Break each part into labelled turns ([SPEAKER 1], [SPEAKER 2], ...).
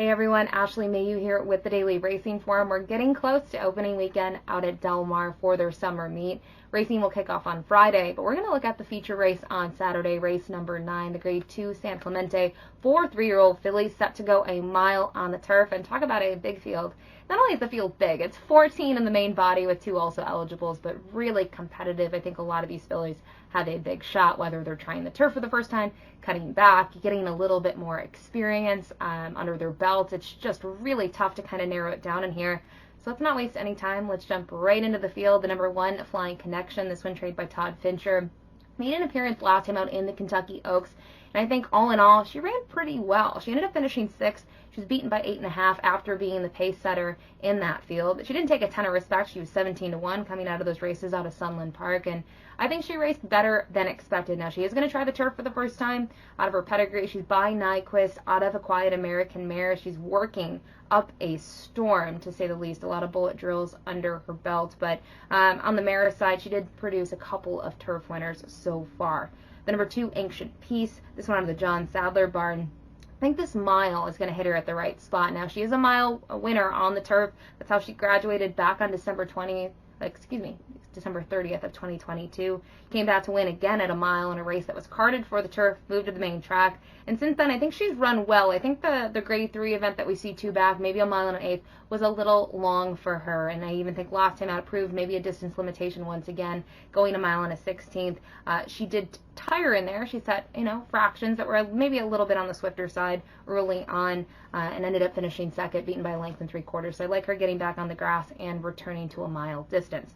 [SPEAKER 1] Hey everyone, Ashley Mailloux here with the Daily Racing Forum. We're getting close to opening weekend out at Del Mar for their summer meet. Racing will kick off on Friday, but we're going to look at the feature race on Saturday, race number 9, the Grade 2 San Clemente 4-3-year-old fillies set to go a mile on the turf, and talk about a big field. Not only is the field big, it's 14 in the main body with 2 also eligibles, but really competitive. I think a lot of these fillies have a big shot, whether they're trying the turf for the first time, cutting back, getting a little bit more experience under their belt. It's just really tough to kind of narrow it down in here. So let's not waste any time. Let's jump right into the field. The number 1, Flying Connection. This one trained by Todd Fincher. Made an appearance last time out in the Kentucky Oaks. And I think all in all, she ran pretty well. She ended up finishing 6th. She was beaten by 8.5 after being the pace setter in that field. She didn't take a ton of respect. She was 17-1 coming out of those races out of Sunland Park. And I think she raced better than expected. Now, she is going to try the turf for the first time. Out of her pedigree, she's by Nyquist, out of a Quiet American mare. She's working up a storm, to say the least. A lot of bullet drills under her belt. But on the mare side, she did produce a couple of turf winners so far. The number 2, Ancient Peace. This one out of the John Sadler barn. I think this mile is going to hit her at the right spot. Now, she is a mile winner on the turf. That's how she graduated back on December 30th of 2022. Came back to win again at a mile in a race that was carded for the turf, moved to the main track. And since then, I think she's run well. I think the Grade 3 event that we see 2 back, maybe a mile and an eighth, was a little long for her. And I even think last time out proved maybe a distance limitation once again, going a mile and a 16th. She did tire in there. She set, fractions that were maybe a little bit on the swifter side early on, and ended up finishing 2nd, beaten by a length and 3/4. So I like her getting back on the grass and returning to a mile distance.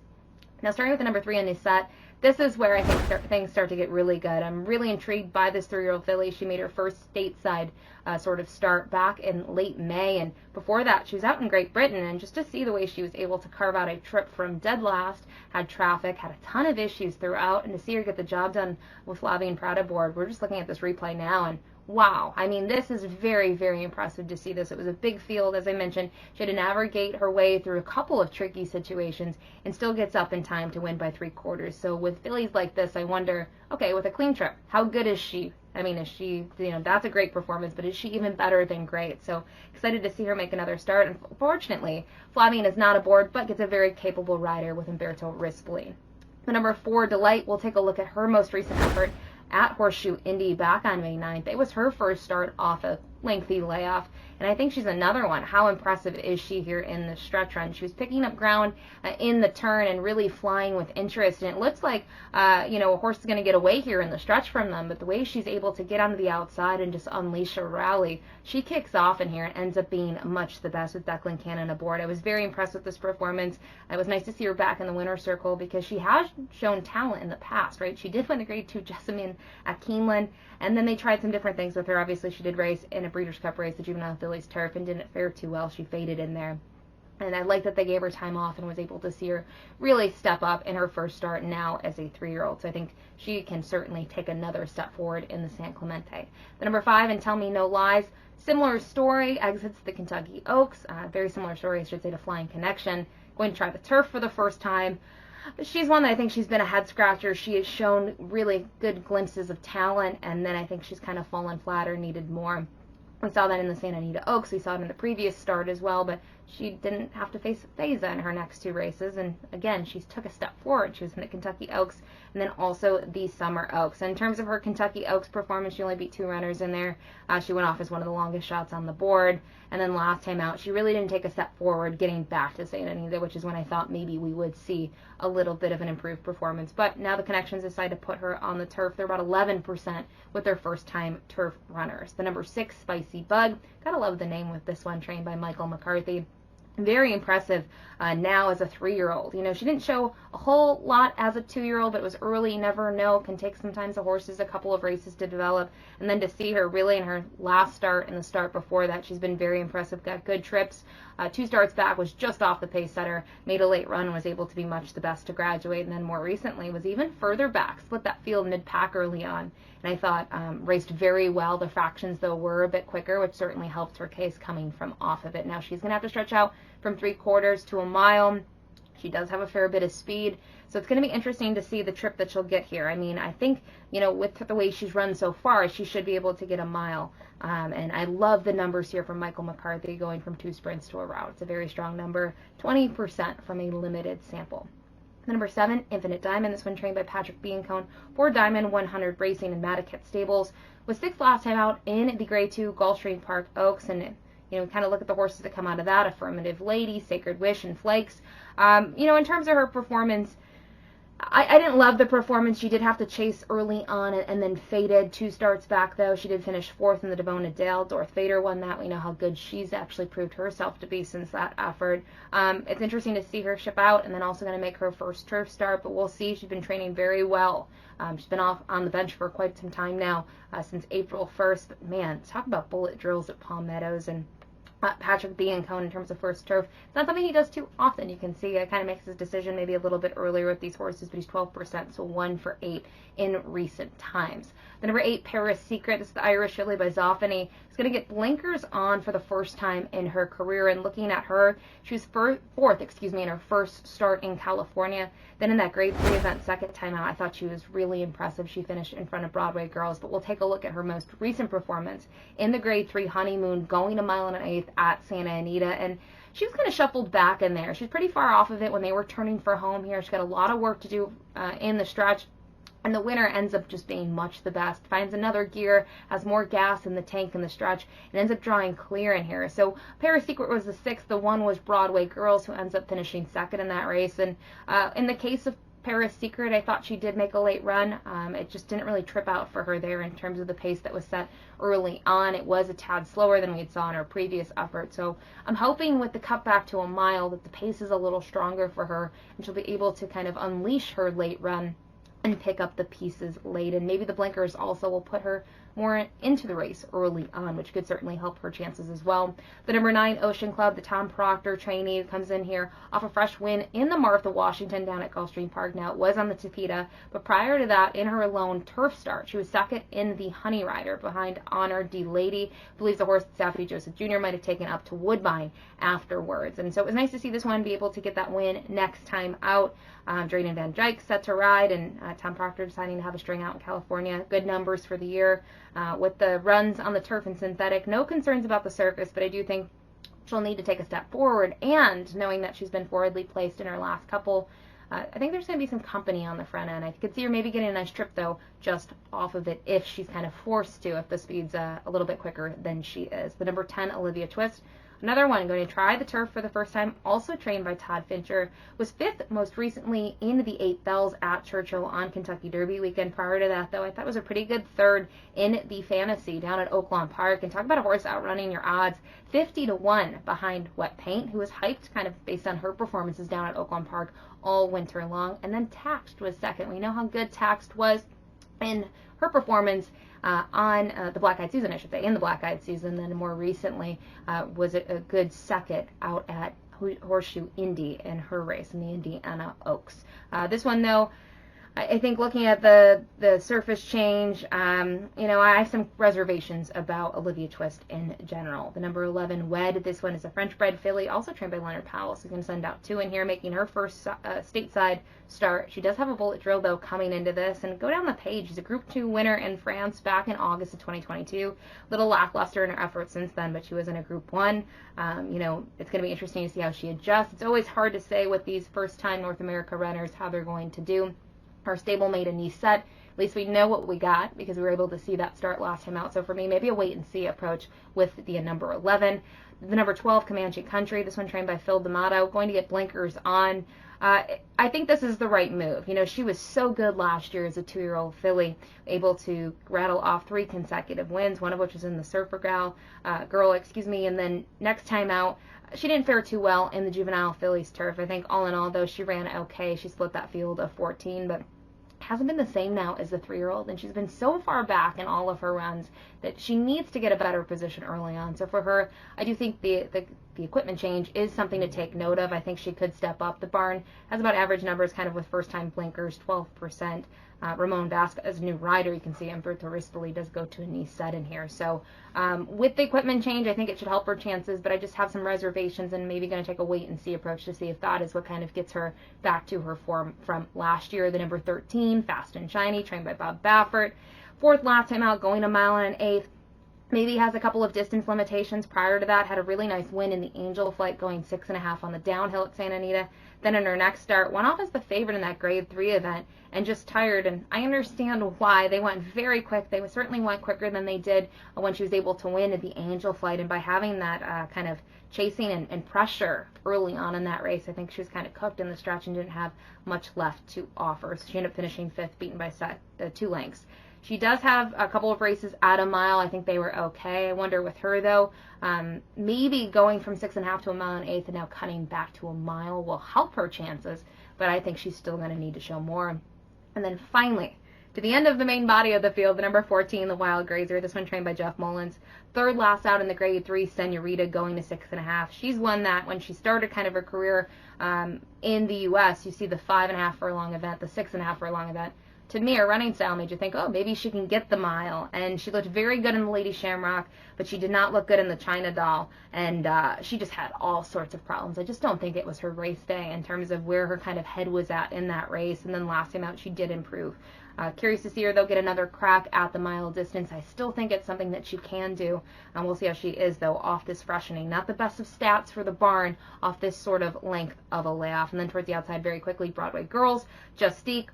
[SPEAKER 1] Now, starting with the number 3 on the set, this is where I think things start to get really good. I'm really intrigued by this 3-year-old filly. She made her first stateside sort of start back in late May, and before that, she was out in Great Britain, and just to see the way she was able to carve out a trip from dead last, had traffic, had a ton of issues throughout, and to see her get the job done with Flavien Prat aboard. We're just looking at this replay now, and wow. I mean, this is very, very impressive to see this. It was a big field, as I mentioned. She had to navigate her way through a couple of tricky situations and still gets up in time to win by 3/4. So with fillies like this, I wonder, okay, with a clean trip, how good is she? I mean, is she, that's a great performance, but is she even better than great? So excited to see her make another start. And fortunately, Flavien is not aboard, but gets a very capable rider with Umberto Rispoli. The number 4, Delight, we'll take a look at her most recent effort at Horseshoe Indy back on May 9th. It was her first start off a lengthy layoff, and I think she's another one. How impressive is she here in the stretch run? She was picking up ground in the turn and really flying with interest, and it looks like a horse is going to get away here in the stretch from them, but the way she's able to get onto the outside and just unleash a rally, she kicks off in here and ends up being much the best with Declan Cannon aboard. I was very impressed with this performance. It was nice to see her back in the winner's circle because she has shown talent in the past, right? She did win the Grade 2 Jessamine at Keeneland, and then they tried some different things with her. Obviously, she did race in a Breeders' Cup race, the Juvenile Fillies Turf, and didn't fare too well. She faded in there. And I like that they gave her time off and was able to see her really step up in her first start now as a 3-year-old. So I think she can certainly take another step forward in the San Clemente. The number 5, And Tell Me No Lies. Similar story, exits the Kentucky Oaks. Very similar story, I should say, to Flying Connection. Going to try the turf for the first time. But she's one that I think she's been a head scratcher. She has shown really good glimpses of talent, and then I think she's kind of fallen flat or needed more. We saw that in the Santa Anita Oaks. We saw it in the previous start as well, but she didn't have to face Feza in her next 2 races. And again, she took a step forward. She was in the Kentucky Oaks and then also the Summer Oaks. And in terms of her Kentucky Oaks performance, she only beat 2 runners in there. She went off as one of the longest shots on the board. And then last time out, she really didn't take a step forward getting back to Santa Anita, which is when I thought maybe we would see a little bit of an improved performance. But now the Connections decide to put her on the turf. They're about 11% with their first-time turf runners. The number 6, Spicy Bug. Gotta love the name with this one, trained by Michael McCarthy. Very impressive now as a 3-year-old. She didn't show a whole lot as a 2-year-old, but it was early. You never know. It can take sometimes the horses a couple of races to develop. And then to see her really in her last start and the start before that, she's been very impressive. Got good trips. 2 starts back, was just off the pace setter, made a late run, was able to be much the best to graduate, and then more recently was even further back, split that field mid-pack early on. And I thought raced very well. The fractions, though, were a bit quicker, which certainly helped her case coming from off of it. Now she's going to have to stretch out from 3/4 to a mile. She does have a fair bit of speed, so it's going to be interesting to see the trip that she'll get here. I mean, I think, with the way she's run so far, she should be able to get a mile. And I love the numbers here from Michael McCarthy going from 2 sprints to a route. It's a very strong number, 20% from a limited sample. Number 7, Infinite Diamond. This one trained by Patrick Biancone for Diamond 100 Racing in Mattakit Stables. Was 6th last time out in the Grade 2 Gulfstream Park Oaks, and kind of look at the horses that come out of that: Affirmative Lady, Sacred Wish, and Flakes. In terms of her performance, I didn't love the performance. She did have to chase early on and then faded 2 starts back, though. She did finish 4th in the Devona Dale. Dorth Vader won that. We know how good she's actually proved herself to be since that effort. It's interesting to see her ship out, and then also going to make her first turf start, but we'll see. She's been training very well. She's been off on the bench for quite some time now, since April 1st. But man, talk about bullet drills at Palm Meadows. And Patrick Biancone, in terms of first turf, it's not something he does too often. You can see it kind of makes his decision maybe a little bit earlier with these horses, but he's 12%, so 1 for 8 in recent times. The number 8, Paris Secret. This is the Irish filly by Zoffany. Is going to get blinkers on for the first time in her career. And looking at her, she was 4th, in her first start in California. Then in that Grade 3 event, second time out, I thought she was really impressive. She finished in front of Broadway Girls. But we'll take a look at her most recent performance in the Grade 3 Honeymoon, going a mile and an eighth at Santa Anita. And she was kind of shuffled back in there. She's pretty far off of it when they were turning for home here. She's got a lot of work to do in the stretch. And the winner ends up just being much the best. Finds another gear, has more gas in the tank in the stretch, and ends up drawing clear in here. So Paris Secret was the 6th. The 1 was Broadway Girls, who ends up finishing 2nd in that race. And in the case of Paris Secret, I thought she did make a late run. It just didn't really trip out for her there in terms of the pace that was set early on. It was a tad slower than we saw in her previous effort. So I'm hoping with the cutback to a mile that the pace is a little stronger for her, and she'll be able to kind of unleash her late run and pick up the pieces late. And maybe the blinkers also will put her more into the race early on, which could certainly help her chances as well. The number 9, Ocean Club, the Tom Proctor trainee, comes in here off a fresh win in the Martha Washington down at Gulfstream Park. Now, it was on the Tapeta, but prior to that, in her lone turf start, she was 2nd in the Honey Rider behind Honor D. Lady. Believes the horse Stafford Joseph Jr. might have taken up to Woodbine afterwards. And so it was nice to see this one be able to get that win next time out. Drayden Van Dyke set to ride, and Tom Proctor deciding to have a string out in California. Good numbers for the year. With the runs on the turf and synthetic, no concerns about the surface, but I do think she'll need to take a step forward. And knowing that she's been forwardly placed in her last couple, I think there's going to be some company on the front end. I could see her maybe getting a nice trip, though, just off of it if she's kind of forced to, if the speed's a little bit quicker than she is. The number 10, Olivia Twist. Another one going to try the turf for the first time, also trained by Todd Fincher, was 5th most recently in the 8 Bells at Churchill on Kentucky Derby weekend. Prior to that, though, I thought it was a pretty good 3rd in the Fantasy down at Oaklawn Park. And talk about a horse outrunning your odds, 50-1 behind Wet Paint, who was hyped kind of based on her performances down at Oaklawn Park all winter long. And then Taxed was 2nd. We know how good Taxed was in her performance on the Black Eyed Susan, I should say, in the Black Eyed Susan. Then more recently was a good 2nd out at Horseshoe Indy in her race in the Indiana Oaks. This one, though, I think looking at the surface change, I have some reservations about Olivia Twist in general. The number 11, Wed. This one is a French-bred filly, also trained by Leonard Powell. So he's going to send out 2 in here, making her first stateside start. She does have a bullet drill, though, coming into this. And go down the page. She's a Group 2 winner in France back in August of 2022. Little lackluster in her effort since then, but she was in a Group 1. It's going to be interesting to see how she adjusts. It's always hard to say with these first-time North America runners how they're going to do. Her stablemate Anise Set, at least we know what we got because we were able to see that start last time out. So for me, maybe a wait-and-see approach with the number 11. The number 12, Comanche Country, this one trained by Phil D'Amato, going to get blinkers on. I think this is the right move. She was so good last year as a 2-year-old filly, able to rattle off 3 consecutive wins, one of which was in the Surfer Girl, and then next time out, she didn't fare too well in the juvenile fillies turf. I think all in all, though, she ran okay. She split that field of 14, but hasn't been the same now as the 3-year-old, and she's been so far back in all of her runs that she needs to get a better position early on. So for her, I do think the the equipment change is something to take note of. I think she could step up. The barn has about average numbers kind of with first-time blinkers, 12%. Ramon Vasquez, new rider, you can see Humberto Rispoli does go to a knee set in here. So with the equipment change, I think it should help her chances, but I just have some reservations and maybe going to take a wait-and-see approach to see if that is what kind of gets her back to her form from last year. The number 13, Fast and Shiny, trained by Bob Baffert. Fourth last time out, going a mile and an eighth. Maybe has a couple of distance limitations prior to that. Had a really nice win in the Angel Flight, going 6.5 on the downhill at Santa Anita. Then in her next start, went off as the favorite in that grade 3 event and just tired. And I understand why. They went very quick. They certainly went quicker than they did when she was able to win at the Angel Flight. And by having that kind of chasing and pressure early on in that race, I think she was kind of cooked in the stretch and didn't have much left to offer. So she ended up finishing 5th, beaten by 2 lengths. She does have a couple of races at a mile. I think they were okay. I wonder with her, though, maybe going from 6.5 to a mile and eighth and now cutting back to a mile will help her chances, but I think she's still going to need to show more. And then finally, to the end of the main body of the field, the number 14, the Wild Grazer. This one trained by Jeff Mullins. Third last out in the grade 3, Senorita, going to 6.5. She's won that when she started kind of her career in the U.S. You see the 5.5 furlong event, the 6.5 furlong event. To me, her running style made you think, oh, maybe she can get the mile. And she looked very good in the Lady Shamrock, but she did not look good in the China Doll. And she just had all sorts of problems. I just don't think it was her race day in terms of where her kind of head was at in that race. And then last time out, she did improve. Curious to see her, though, get another crack at the mile distance. I still think it's something that she can do. We'll see how she is, though, off this freshening. Not the best of stats for the barn off this sort of length of a layoff. And then towards the outside, very quickly, Broadway Girls, Justique.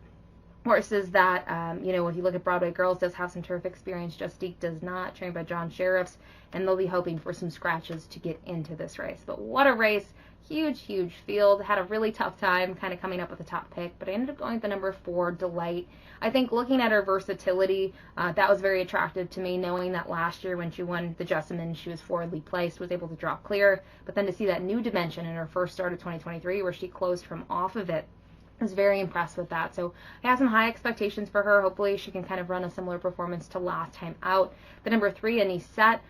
[SPEAKER 1] Horses that, if you look at Broadway Girls, does have some turf experience. Justique does not, trained by John Sheriffs, and they'll be hoping for some scratches to get into this race. But what a race. Huge, huge field. Had a really tough time kind of coming up with a top pick, but I ended up going with the number 4, Delight. I think looking at her versatility, that was very attractive to me, knowing that last year when she won the Jessamine, she was forwardly placed, was able to drop clear, but then to see that new dimension in her first start of 2023 where she closed from off of it, I was very impressed with that. So I have some high expectations for her. Hopefully she can kind of run a similar performance to last time out. The number 3, Anisette.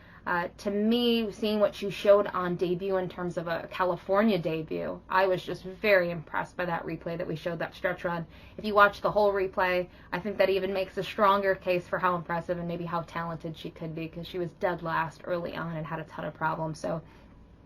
[SPEAKER 1] To me, seeing what she showed on debut in terms of a California debut, I was just very impressed by that replay that we showed, that stretch run. If you watch the whole replay, I think that even makes a stronger case for how impressive and maybe how talented she could be, because she was dead last early on and had a ton of problems. So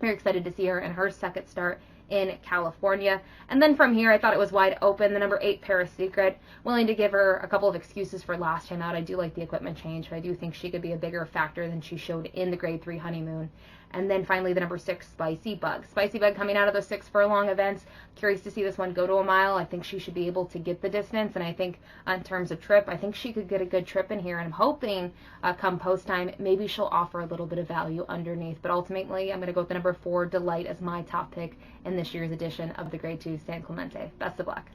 [SPEAKER 1] very excited to see her in her second start in California. And then from here, I thought it was wide open. The number 8, Paris Secret, willing to give her a couple of excuses for last time out. I do like the equipment change, but I do think she could be a bigger factor than she showed in the grade 3 Honeymoon. And then finally, the number 6, Spicy Bug. Spicy Bug coming out of those 6 furlong events. Curious to see this one go to a mile. I think she should be able to get the distance. And I think in terms of trip, I think she could get a good trip in here. And I'm hoping come post time, maybe she'll offer a little bit of value underneath. But ultimately, I'm going to go with the number 4, Delight, as my top pick in this year's edition of the grade 2 San Clemente. Best of luck.